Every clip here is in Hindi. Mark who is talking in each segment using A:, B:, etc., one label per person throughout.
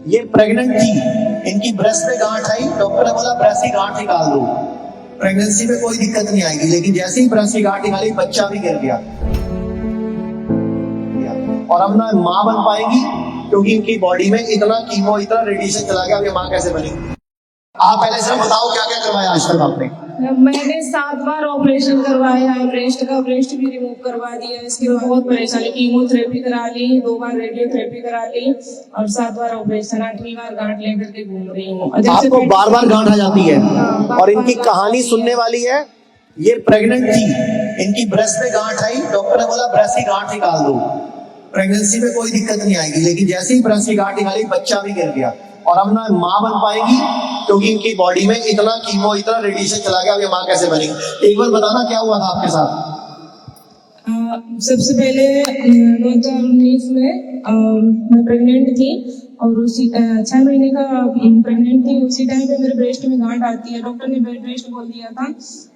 A: ये प्रेग्नेंट थी, इनकी ब्रेस्ट पे गांठ आई, डॉक्टर ने बोला ब्रेस्ट की गांठ निकाल दो, प्रेगनेंसी में कोई दिक्कत नहीं आएगी। लेकिन जैसे ही ब्रेस्ट की गांठ निकाली बच्चा भी गिर गया और अब ना मां बन पाएंगी क्योंकि इनकी बॉडी में इतना कीमो इतना रेडिएशन चला गया। अब ये मां कैसे बनेगी? आप पहले से बताओ क्या क्या करवाया आज तक आपने?
B: मैंने 7 बार ऑपरेशन करवाया है, ब्रेस्ट का, ब्रेस्ट भी रिमूव करवा दिया। इसके बाद बहुत परेशानी, कीमोथेरेपी करा ली, 2 बार रेडियोथेरेपी करा ली और 7 बार ऑपरेशन, 8वीं बार गांठ लेकर के घूम रही हूँ।
A: आपको बार बार गांठ आ जाती है? और इनकी कहानी सुनने वाली है। ये प्रेग्नेंट थी, इनकी ब्रेस्ट पे गांठ आई, डॉक्टर ने बोला ब्रेस्ट की गांठ निकाल दो, प्रेगनेंसी में कोई दिक्कत नहीं आएगी। लेकिन जैसे ही ब्रेस्ट की गांठ निकाली बच्चा भी गिर गया और अब ना मां बन पाएंगी क्योंकि इनकी बॉडी में इतना कीमो इतना रेडिएशन चला गया। अब ये मां कैसे बनेगी? एक बार बताना क्या हुआ था आपके साथ?
B: सबसे पहले 2019 में मैं प्रेग्नेंट थी और उसी 6 महीने का प्रेग्नेंट थी। उसी टाइम पे मेरे ब्रेस्ट में गांठ आती है, डॉक्टर ने बेड रेस्ट बोल दिया था।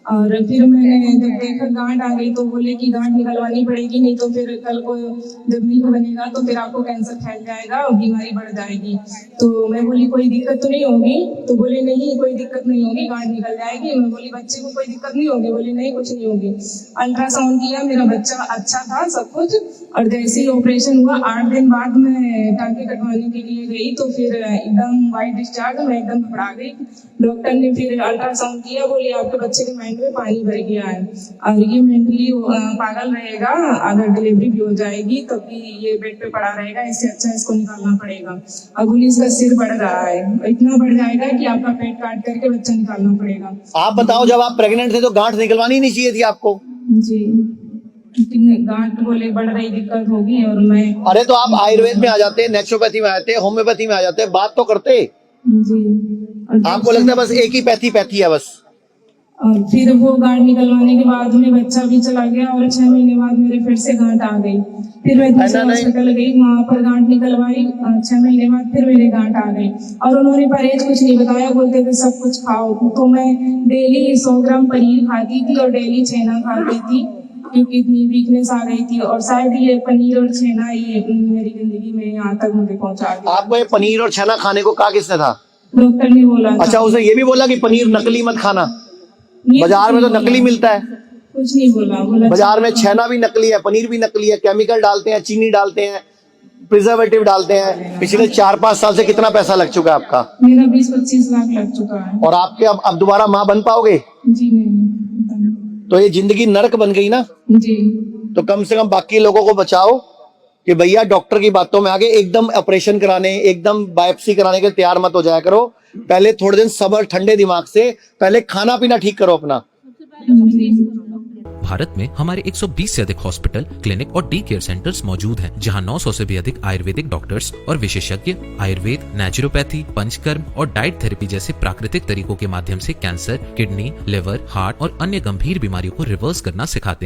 B: और फिर मैंने जब देखा गांठ आ गई तो बोले कि गांठ निकलवानी पड़ेगी, नहीं तो फिर कल को जब मिल्क बनेगा तो फिर आपको कैंसर फैल जाएगा और बीमारी बढ़ जाएगी। तो मैं बोली कोई दिक्कत तो नहीं होगी? तो बोले नहीं कोई दिक्कत नहीं होगी, गांठ निकल जाएगी। मैं बोली बच्चे को कोई दिक्कत नहीं होगी? बोले नहीं कुछ नहीं होगी। अल्ट्रासाउंड किया, मेरा बच्चा अच्छा था सब कुछ। और जैसे ही ऑपरेशन हुआ 8 दिन बाद मैं टांके कटवाने के लिए गई तो फिर एकदम वाइट डिस्चार्ज, मैं एकदम घबरा गई। डॉक्टर ने फिर अल्ट्रासाउंड किया, बोली आपके बच्चे के माइंड में पानी भर गया है और ये मेंटली पागल रहेगा, अगर डिलीवरी भी हो जाएगी तब भी ये बेड पे पड़ा रहेगा, इससे अच्छा इसको निकालना पड़ेगा। अब बोली इसका सिर बढ़ रहा है, इतना बढ़ जाएगा कि आपका पेट काट करके बच्चा निकालना पड़ेगा।
A: आप बताओ, जब आप प्रेग्नेंट थे तो गांठ निकलवानी नहीं चाहिए थी आपको?
B: जी, गांठ बोले बढ़ रही दिक्कत होगी और मैं
A: अरे तो आप आयुर्वेद में आ जाते, नेचुरोपैथी में आते, होम्योपैथी में आ जाते, बात तो करते।
B: जी,
A: आपको लगता है बस एक ही पैथी है बस?
B: और फिर वो गांठ निकलवाने के बाद में बच्चा भी चला गया और 6 महीने बाद मेरे फिर से गांठ आ गई। फिर मैं दूसरे हॉस्पिटल गई, वहां पर गांठ निकलवाई। 6 महीने बाद फिर मेरे गांठ आ गई और उन्होंने परहेज कुछ नहीं बताया, बोलते थे सब कुछ खाओ। तो मैं डेली 100 ग्राम पनीर खाती थी और डेली छेना खाती थी क्योंकि इतनी वीकनेस आ गई थी। और शायद ये पनीर और छेना ये मेरी जिंदगी में यहाँ तक मुझे पहुँचा दिया।
A: आपको ये पनीर और छेना खाने को कहा किसने था?
B: डॉक्टर ने बोला।
A: अच्छा, उसे ये भी बोला कि पनीर नकली मत खाना? बाजार में तो नकली मिलता है।
B: कुछ नहीं बोला।
A: बाजार में छेना भी नकली है, पनीर भी नकली है, केमिकल डालते हैं, चीनी डालते हैं, प्रिजर्वेटिव डालते हैं। पिछले 4-5 साल से कितना पैसा लग चुका है आपका?
B: मेरा 20-25 लाख लग चुका है।
A: और आपके अब दोबारा माँ बन पाओगे?
B: जी नहीं।
A: तो ये जिंदगी नरक बन गई ना
B: जी।
A: तो कम से कम बाकी लोगों को बचाओ कि भैया डॉक्टर की बातों में आगे एकदम ऑपरेशन कराने, एकदम बायोप्सी कराने के तैयार मत हो जाया करो। पहले थोड़े दिन सब्र, ठंडे दिमाग से पहले खाना पीना ठीक करो अपना।
C: भारत में हमारे 120 से अधिक हॉस्पिटल, क्लिनिक और डी केयर सेंटर्स मौजूद हैं, जहां 900 से भी अधिक आयुर्वेदिक डॉक्टर्स और विशेषज्ञ आयुर्वेद, नेचुरोपैथी, पंचकर्म और डाइट थेरेपी जैसे प्राकृतिक तरीकों के माध्यम से कैंसर, किडनी, लिवर, हार्ट और अन्य गंभीर बीमारियों को रिवर्स करना सिखाते हैं।